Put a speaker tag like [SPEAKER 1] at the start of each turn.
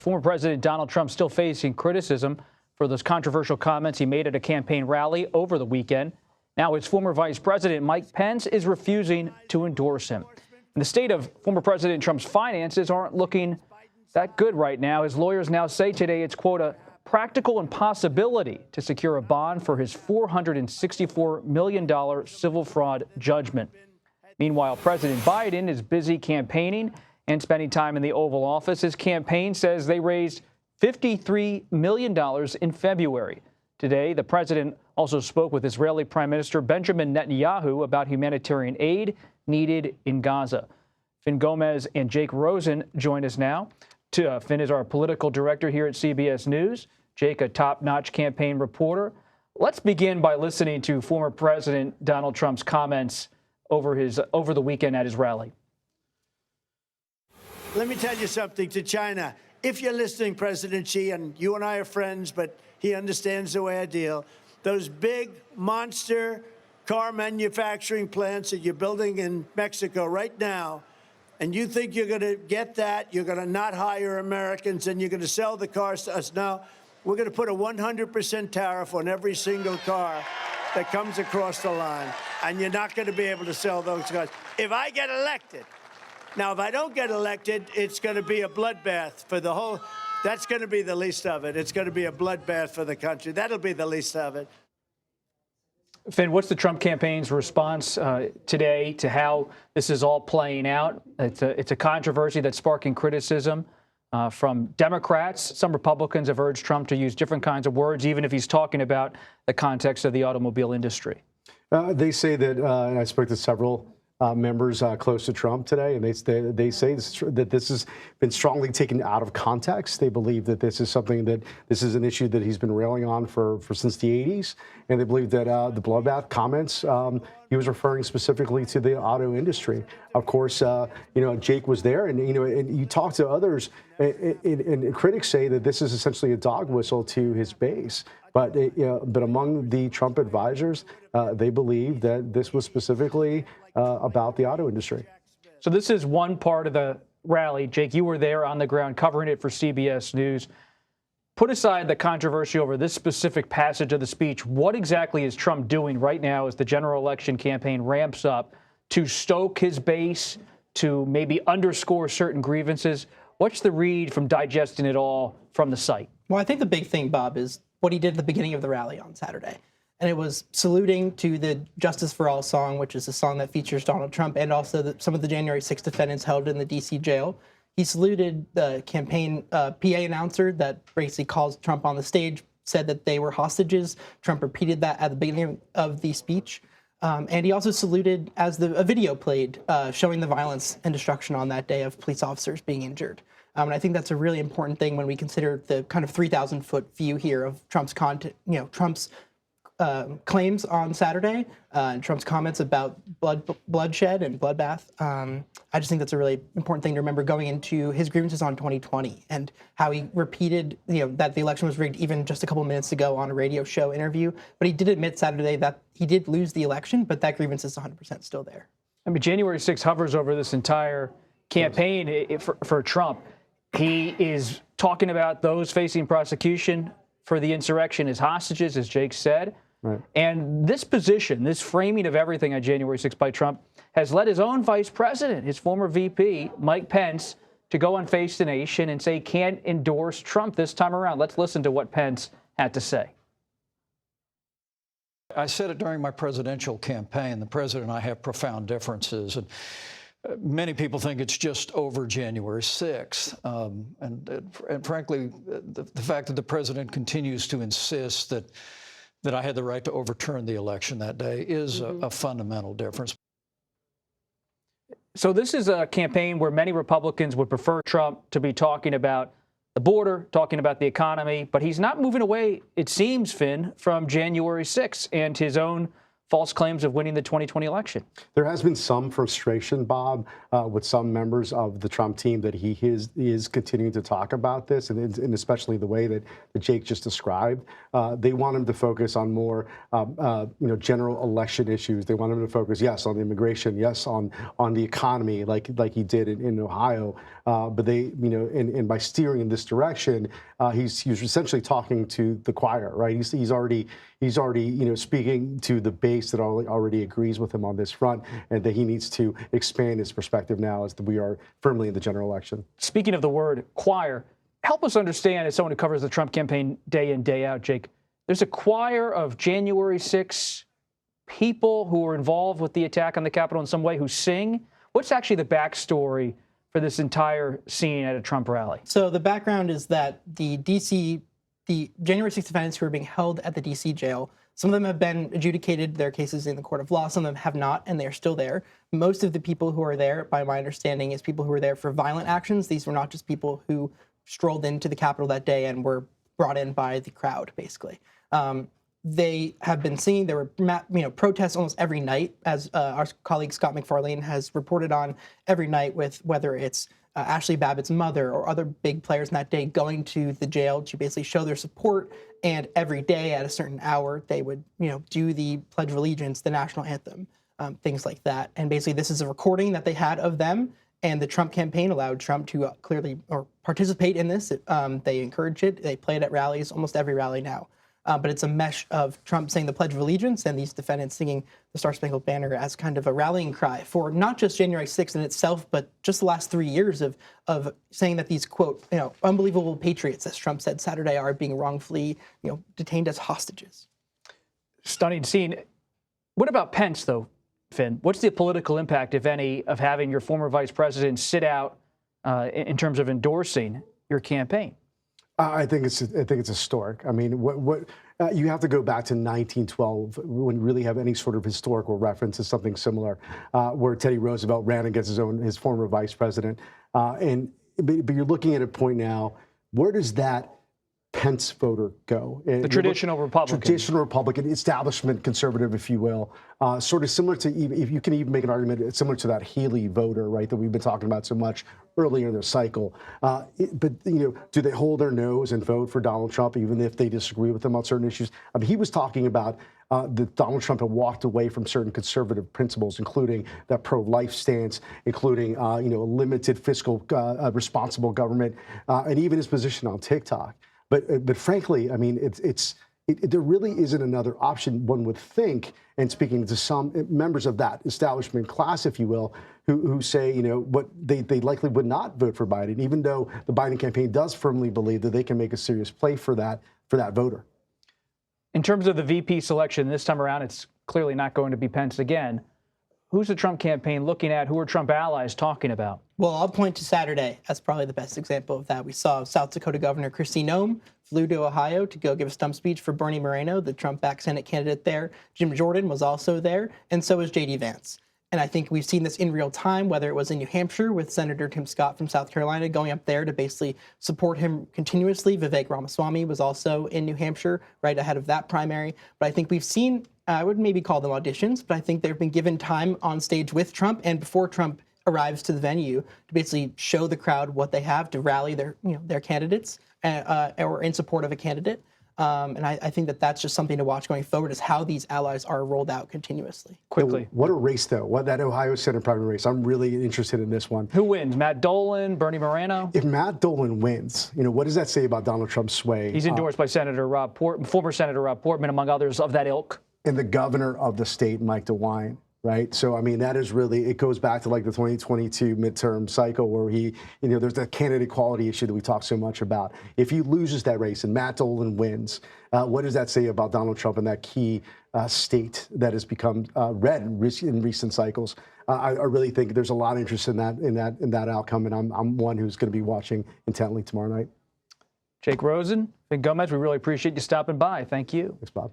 [SPEAKER 1] Former President Donald Trump still facing criticism for those controversial comments he made at a campaign rally over the weekend. Now his former Vice President Mike Pence is refusing to endorse him. And the state of former President Trump's finances aren't looking that good right now. His lawyers now say today it's, quote, a practical impossibility to secure a bond for his $464 million civil fraud judgment. Meanwhile, President Biden is busy campaigning and spending time in the Oval Office. His campaign says they raised $53 million in February. Today, the president also spoke with Israeli Prime Minister Benjamin Netanyahu about humanitarian aid needed in Gaza. Gómez and Jake Rosen join us now. Finn is our political director here at CBS News. Jake, a top-notch campaign reporter. Let's begin by listening to former President Donald Trump's comments over the weekend at his rally.
[SPEAKER 2] Let me tell you something to China. If you're listening, President Xi, and you and I are friends, but he understands the way I deal, those big monster car manufacturing plants that you're building in Mexico right now, and you think you're going to get that, you're going to not hire Americans, and you're going to sell the cars to us. Now, we're going to put a 100% tariff on every single car that comes across the line, and you're not going to be able to sell those cars. If I get elected, now, if I don't get elected, it's going to be a bloodbath for the whole, that's going to be the least of it. It's going to be a bloodbath for the country. That'll be the least of it.
[SPEAKER 1] Finn, what's the Trump campaign's response today to how this is all playing out? It's a controversy that's sparking criticism from Democrats. Some Republicans have urged Trump to use different kinds of words, even if he's talking about the context of the automobile industry.
[SPEAKER 3] They say that, and I spoke to several members close to Trump today, and they say that this has been strongly taken out of context. They believe that this is an issue that he's been railing on for since the 80s, and they believe that the bloodbath comments, he was referring specifically to the auto industry. Of course, Jake was there, and and you talk to others, and critics say that this is essentially a dog whistle to his base. But among the Trump advisors, they believe that this was specifically about the auto industry.
[SPEAKER 1] So this is one part of the rally. Jake, you were there on the ground covering it for CBS News. Put aside the controversy over this specific passage of the speech. What exactly is Trump doing right now as the general election campaign ramps up to stoke his base, to maybe underscore certain grievances? What's the read from digesting it all from the site?
[SPEAKER 4] Well, I think the big thing, Bob, is what he did at the beginning of the rally on Saturday. And it was saluting to the Justice for All song, which is a song that features Donald Trump and also some of the January 6th defendants held in the D.C. jail. He saluted the campaign PA announcer that basically calls Trump on the stage, said that they were hostages. Trump repeated that at the beginning of the speech. And he also saluted as a video played showing the violence and destruction on that day of police officers being injured. And I think that's a really important thing when we consider the kind of 3,000-foot view here of Trump's Trump's claims on Saturday and Trump's comments about bloodshed and bloodbath. I just think that's a really important thing to remember going into his grievances on 2020 and how he repeated, that the election was rigged even just a couple minutes ago on a radio show interview. But he did admit Saturday that he did lose the election, but that grievance is 100% still there.
[SPEAKER 1] I mean, January 6th hovers over this entire campaign for Trump. He is talking about those facing prosecution for the insurrection as hostages, as Jake said. Right. And this position, this framing of everything on January 6th by Trump has led his own vice president, his former VP, Mike Pence, to go on Face the Nation and say he can't endorse Trump this time around. Let's listen to what Pence had to say.
[SPEAKER 5] I said it during my presidential campaign. The president and I have profound differences. And many people think it's just over January 6th. And frankly, the fact that the president continues to insist that I had the right to overturn the election that day is a fundamental difference.
[SPEAKER 1] So this is a campaign where many Republicans would prefer Trump to be talking about the border, talking about the economy, but he's not moving away, it seems, Finn, from January 6th and his own false claims of winning the 2020 election.
[SPEAKER 3] There has been some frustration, Bob, with some members of the Trump team that he is continuing to talk about this, and especially the way that Jake just described. They want him to focus on more, general election issues. They want him to focus, yes, on immigration, yes, on the economy, like he did in Ohio. But they, and by steering in this direction, he's essentially talking to the choir, right? He's already speaking to the base that already agrees with him on this front, and that he needs to expand his perspective now as we are firmly in the general election.
[SPEAKER 1] Speaking of the word choir, help us understand, as someone who covers the Trump campaign day in, day out, Jake, there's a choir of January 6 people who were involved with the attack on the Capitol in some way who sing. What's actually the backstory for this entire scene at a Trump rally?
[SPEAKER 4] So the background is that the January 6 defendants who are being held at the D.C. jail, some of them have been adjudicated their cases in the court of law, some of them have not, and they're still there. Most of the people who are there, by my understanding, is people who were there for violent actions. These were not just people who strolled into the Capitol that day and were brought in by the crowd, basically. They have been singing. There were protests almost every night, as our colleague Scott McFarlane has reported on every night, with whether it's Ashley Babbitt's mother or other big players in that day going to the jail to basically show their support. And every day at a certain hour, they would do the Pledge of Allegiance, the national anthem, things like that. And basically, this is a recording that they had of them. And the Trump campaign allowed Trump to clearly participate in this. They encourage it. They play it at rallies, almost every rally now. But it's a mesh of Trump saying the Pledge of Allegiance and these defendants singing the Star-Spangled Banner as kind of a rallying cry for not just January 6th in itself, but just the last 3 years of saying that these, quote, unbelievable patriots, as Trump said Saturday, are being wrongfully, detained as hostages.
[SPEAKER 1] Stunning scene. What about Pence, though, Finn? What's the political impact, if any, of having your former vice president sit out in terms of endorsing your campaign?
[SPEAKER 3] I think it's historic. I mean, you have to go back to 1912 when you really have any sort of historical reference to something similar, where Teddy Roosevelt ran against his former vice president. But you're looking at a point now. Where does that Pence voter go?
[SPEAKER 1] The traditional Republican.
[SPEAKER 3] Traditional Republican, establishment conservative, if you will. Sort of similar to, if you can even make an argument, similar to that Haley voter, right, that we've been talking about so much earlier in the cycle. But do they hold their nose and vote for Donald Trump, even if they disagree with him on certain issues? I mean, he was talking about that Donald Trump had walked away from certain conservative principles, including that pro-life stance, including a limited fiscal, responsible government, and even his position on TikTok. But frankly, I mean, there really isn't another option, one would think. And speaking to some members of that establishment class, if you will, who say, what they likely would not vote for Biden, even though the Biden campaign does firmly believe that they can make a serious play for that voter.
[SPEAKER 1] In terms of the VP selection this time around, it's clearly not going to be Pence again. Who's the Trump campaign looking at? Who are Trump allies talking about?
[SPEAKER 4] Well, I'll point to Saturday as probably the best example of that. We saw South Dakota Governor Kristi Noem flew to Ohio to go give a stump speech for Bernie Moreno, the Trump-backed Senate candidate there. Jim Jordan was also there, and so was J.D. Vance. And I think we've seen this in real time, whether it was in New Hampshire with Senator Tim Scott from South Carolina going up there to basically support him continuously. Vivek Ramaswamy was also in New Hampshire right ahead of that primary. But I think we've seen, I would maybe call them auditions, but I think they've been given time on stage with Trump and before Trump arrives to the venue to basically show the crowd what they have to rally their candidates or in support of a candidate. And I think that that's just something to watch going forward, is how these allies are rolled out continuously.
[SPEAKER 1] Quickly.
[SPEAKER 3] What a race, though. That Ohio Senate primary race. I'm really interested in this one.
[SPEAKER 1] Who wins? Matt Dolan, Bernie Moreno?
[SPEAKER 3] If Matt Dolan wins, what does that say about Donald Trump's sway?
[SPEAKER 1] He's endorsed by former Senator Rob Portman, among others of that ilk.
[SPEAKER 3] And the governor of the state, Mike DeWine. Right. So, I mean, that is really, it goes back to like the 2022 midterm cycle where there's that candidate equality issue that we talk so much about. If he loses that race and Matt Dolan wins, what does that say about Donald Trump and that key state that has become red in recent cycles? I really think there's a lot of interest in that outcome. And I'm one who's going to be watching intently tomorrow night.
[SPEAKER 1] Jake Rosen, Gómez, we really appreciate you stopping by. Thank you.
[SPEAKER 3] Thanks, Bob.